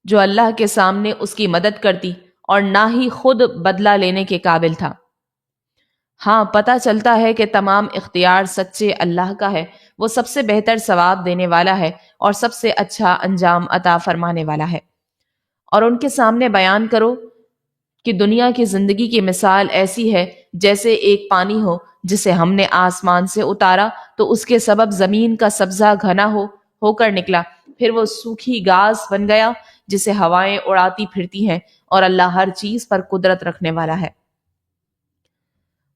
S1: جو اللہ کے سامنے اس کی مدد کرتی، اور نہ ہی خود بدلہ لینے کے قابل تھا۔ ہاں پتہ چلتا ہے کہ تمام اختیار سچے اللہ کا ہے، وہ سب سے بہتر ثواب دینے والا ہے اور سب سے اچھا انجام عطا فرمانے والا ہے۔ اور ان کے سامنے بیان کرو کہ دنیا کی زندگی کی مثال ایسی ہے جیسے ایک پانی ہو جسے ہم نے آسمان سے اتارا تو اس کے سبب زمین کا سبزہ گھنا ہو کر نکلا، پھر وہ سوکھی گھاس بن گیا جسے ہوائیں اڑاتی پھرتی ہیں، اور اللہ ہر چیز پر قدرت رکھنے والا ہے۔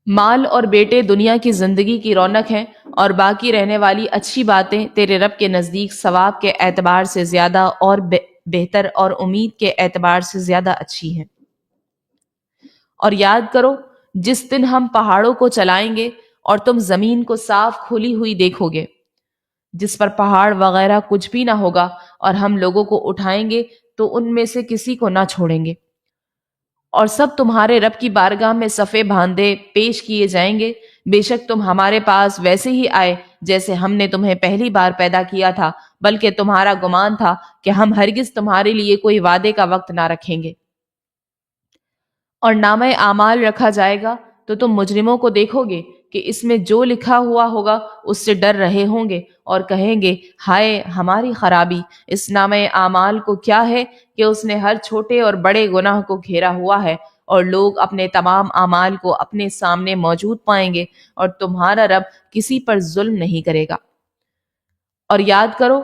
S1: مال اور بیٹے دنیا کی زندگی کی رونق ہیں، اور باقی رہنے والی اچھی باتیں تیرے رب کے نزدیک ثواب کے اعتبار سے زیادہ اور بہتر اور امید کے اعتبار سے زیادہ اچھی ہیں۔ اور یاد کرو جس دن ہم پہاڑوں کو چلائیں گے اور تم زمین کو صاف کھلی ہوئی دیکھو گے جس پر پہاڑ وغیرہ کچھ بھی نہ ہوگا، اور ہم لوگوں کو اٹھائیں گے تو ان میں سے کسی کو نہ چھوڑیں گے، اور سب تمہارے رب کی بارگاہ میں صفے باندھے پیش کیے جائیں گے۔ بے شک تم ہمارے پاس ویسے ہی آئے جیسے ہم نے تمہیں پہلی بار پیدا کیا تھا، بلکہ تمہارا گمان تھا کہ ہم ہرگز تمہارے لیے کوئی وعدے کا وقت نہ رکھیں گے۔ اور نامہ اعمال رکھا جائے گا تو تم مجرموں کو دیکھو گے کہ اس میں جو لکھا ہوا ہوگا اس سے ڈر رہے ہوں گے اور کہیں گے ہائے ہماری خرابی، اس نامہ اعمال کو کیا ہے کہ اس نے ہر چھوٹے اور بڑے گناہ کو گھیرا ہوا ہے، اور لوگ اپنے تمام اعمال کو اپنے سامنے موجود پائیں گے، اور تمہارا رب کسی پر ظلم نہیں کرے گا۔ اور یاد کرو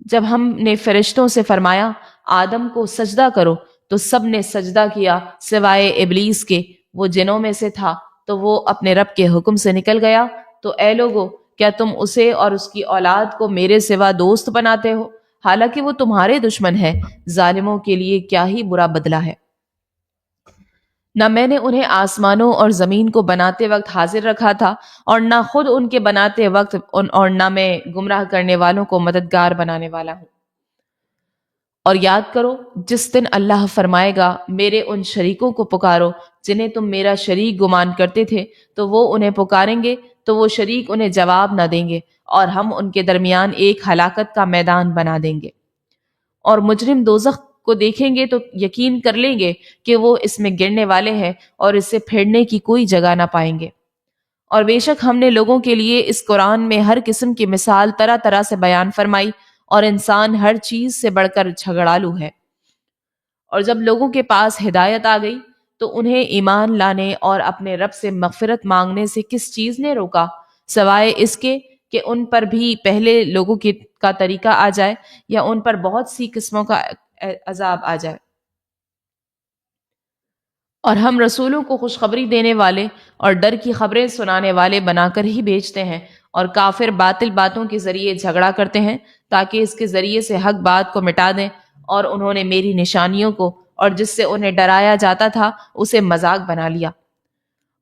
S1: جب ہم نے فرشتوں سے فرمایا آدم کو سجدہ کرو تو سب نے سجدہ کیا سوائے ابلیس کے، وہ جنوں میں سے تھا تو وہ اپنے رب کے حکم سے نکل گیا۔ تو اے لوگو کیا تم اسے اور اس کی اولاد کو میرے سوا دوست بناتے ہو، حالانکہ وہ تمہارے دشمن ہے؟ ظالموں کے لیے کیا ہی برا بدلہ ہے۔ نہ میں نے انہیں آسمانوں اور زمین کو بناتے وقت حاضر رکھا تھا، اور نہ خود ان کے بناتے وقت، اور نہ میں گمراہ کرنے والوں کو مددگار بنانے والا ہوں۔ اور یاد کرو جس دن اللہ فرمائے گا میرے ان شریکوں کو پکارو جنہیں تم میرا شریک گمان کرتے تھے، تو وہ انہیں پکاریں گے تو وہ شریک انہیں جواب نہ دیں گے، اور ہم ان کے درمیان ایک ہلاکت کا میدان بنا دیں گے۔ اور مجرم دوزخ کو دیکھیں گے تو یقین کر لیں گے کہ وہ اس میں گرنے والے ہیں اور اس سے پھیرنے کی کوئی جگہ نہ پائیں گے۔ اور بے شک ہم نے لوگوں کے لیے اس قرآن میں ہر قسم کی مثال طرح طرح سے بیان فرمائی، اور انسان ہر چیز سے بڑھ کر جھگڑالو ہے۔ اور جب لوگوں کے پاس ہدایت آ گئی تو انہیں ایمان لانے اور اپنے رب سے مغفرت مانگنے سے کس چیز نے روکا، سوائے اس کے کہ ان پر بھی پہلے لوگوں کا طریقہ آ جائے یا ان پر بہت سی قسموں کا عذاب آ جائے۔ اور ہم رسولوں کو خوشخبری دینے والے اور ڈر کی خبریں سنانے والے بنا کر ہی بھیجتے ہیں، اور کافر باطل باتوں کے ذریعے جھگڑا کرتے ہیں تاکہ اس کے ذریعے سے حق بات کو مٹا دیں، اور انہوں نے میری نشانیوں کو اور جس سے انہیں ڈرایا جاتا تھا اسے مذاق بنا لیا۔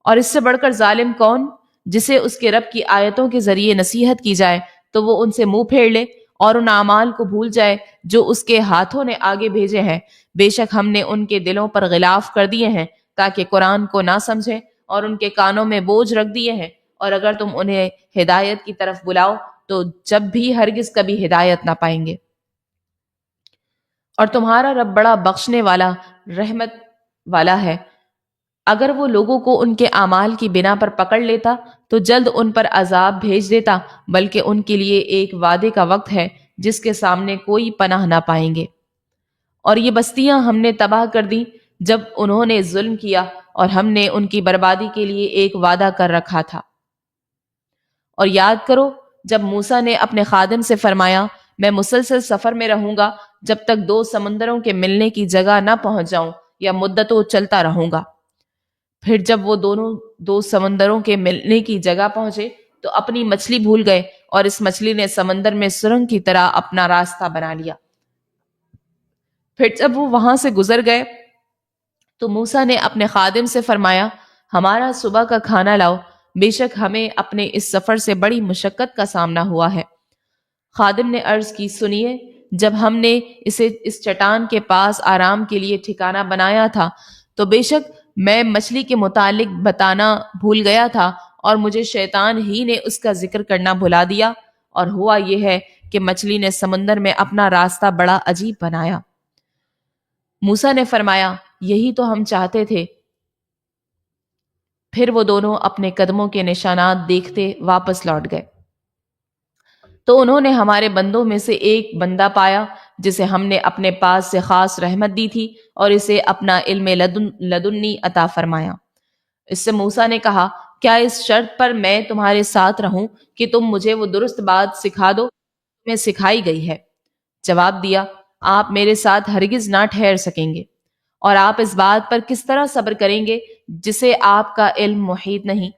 S1: اور اس سے بڑھ کر ظالم کون؟ جسے اس کے رب کی آیتوں کے ذریعے نصیحت کی جائے تو وہ ان سے منہ پھیر لے اور ان اعمال کو بھول جائے جو اس کے ہاتھوں نے آگے بھیجے ہیں۔ بے شک ہم نے ان کے دلوں پر غلاف کر دیے ہیں تاکہ قرآن کو نہ سمجھیں، اور ان کے کانوں میں بوجھ رکھ دیے ہیں، اور اگر تم انہیں ہدایت کی طرف بلاؤ تو جب بھی ہرگز کبھی ہدایت نہ پائیں گے۔ اور تمہارا رب بڑا بخشنے والا رحمت والا ہے۔ اگر وہ لوگوں کو ان کے اعمال کی بنا پر پکڑ لیتا تو جلد ان پر عذاب بھیج دیتا، بلکہ ان کے لیے ایک وعدے کا وقت ہے جس کے سامنے کوئی پناہ نہ پائیں گے۔ اور یہ بستیاں ہم نے تباہ کر دیں جب انہوں نے ظلم کیا، اور ہم نے ان کی بربادی کے لیے ایک وعدہ کر رکھا تھا۔ اور یاد کرو جب موسیٰ نے اپنے خادم سے فرمایا، میں مسلسل سفر میں رہوں گا جب تک دو سمندروں کے ملنے کی جگہ نہ پہنچ جاؤں، یا مدتوں چلتا رہوں گا۔ پھر جب وہ دونوں دو سمندروں کے ملنے کی جگہ پہنچے تو اپنی مچھلی بھول گئے، اور اس مچھلی نے سمندر میں سرنگ کی طرح اپنا راستہ بنا لیا۔ پھر جب وہ وہاں سے گزر گئے تو موسیٰ نے اپنے خادم سے فرمایا، ہمارا صبح کا کھانا لاؤ، بے شک ہمیں اپنے اس سفر سے بڑی مشقت کا سامنا ہوا ہے۔ خادم نے عرض کی، سنیے، جب ہم نے اسے اس چٹان کے پاس آرام کے لیے ٹھکانہ بنایا تھا تو بے شک میں مچھلی کے متعلق بتانا بھول گیا تھا، اور مجھے شیطان ہی نے اس کا ذکر کرنا بھلا دیا، اور ہوا یہ ہے کہ مچھلی نے سمندر میں اپنا راستہ بڑا عجیب بنایا۔ موسیٰ نے فرمایا، یہی تو ہم چاہتے تھے۔ پھر وہ دونوں اپنے قدموں کے نشانات دیکھتے واپس لوٹ گئے۔ تو انہوں نے ہمارے بندوں میں سے ایک بندہ پایا جسے ہم نے اپنے پاس سے خاص رحمت دی تھی، اور اسے اپنا علم لدنی عطا فرمایا۔ اس سے موسیٰ نے کہا، کیا اس شرط پر میں تمہارے ساتھ رہوں کہ تم مجھے وہ درست بات سکھا دو تمہیں سکھائی گئی ہے؟ جواب دیا، آپ میرے ساتھ ہرگز نہ ٹھہر سکیں گے، اور آپ اس بات پر کس طرح صبر کریں گے جسے آپ کا علم محیط نہیں؟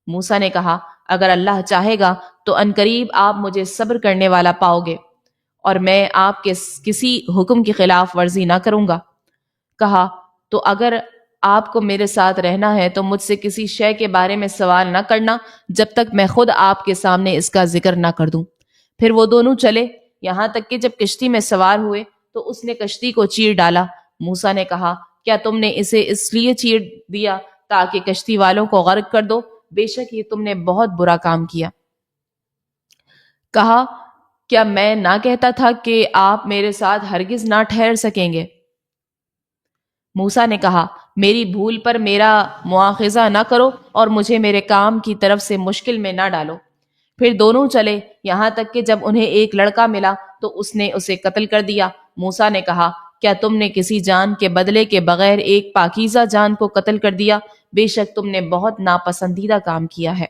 S1: موسیٰ نے کہا، اگر اللہ چاہے گا تو عنقریب آپ مجھے صبر کرنے والا پاؤ گے، اور میں آپ کے کسی حکم کی خلاف ورزی نہ کروں گا۔ کہا، تو اگر آپ کو میرے ساتھ رہنا ہے تو مجھ سے کسی شے کے بارے میں سوال نہ کرنا جب تک میں خود آپ کے سامنے اس کا ذکر نہ کر دوں۔ پھر وہ دونوں چلے، یہاں تک کہ جب کشتی میں سوار ہوئے تو اس نے کشتی کو چیر ڈالا۔ موسیٰ نے کہا، کیا تم نے اسے اس لیے چیر دیا تاکہ کشتی والوں کو غرق کر دو؟ بے شک یہ تم نے بہت برا کام کیا۔ کہا، کیا میں نہ کہتا تھا کہ آپ میرے ساتھ ہرگز نہ ٹھہر سکیں گے؟ موسیٰ نے کہا، میری بھول پر میرا مواخذہ نہ کرو اور مجھے میرے کام کی طرف سے مشکل میں نہ ڈالو۔ پھر دونوں چلے، یہاں تک کہ جب انہیں ایک لڑکا ملا تو اس نے اسے قتل کر دیا۔ موسیٰ نے کہا، کیا تم نے کسی جان کے بدلے کے بغیر ایک پاکیزہ جان کو قتل کر دیا؟ بے شک تم نے بہت ناپسندیدہ کام کیا ہے۔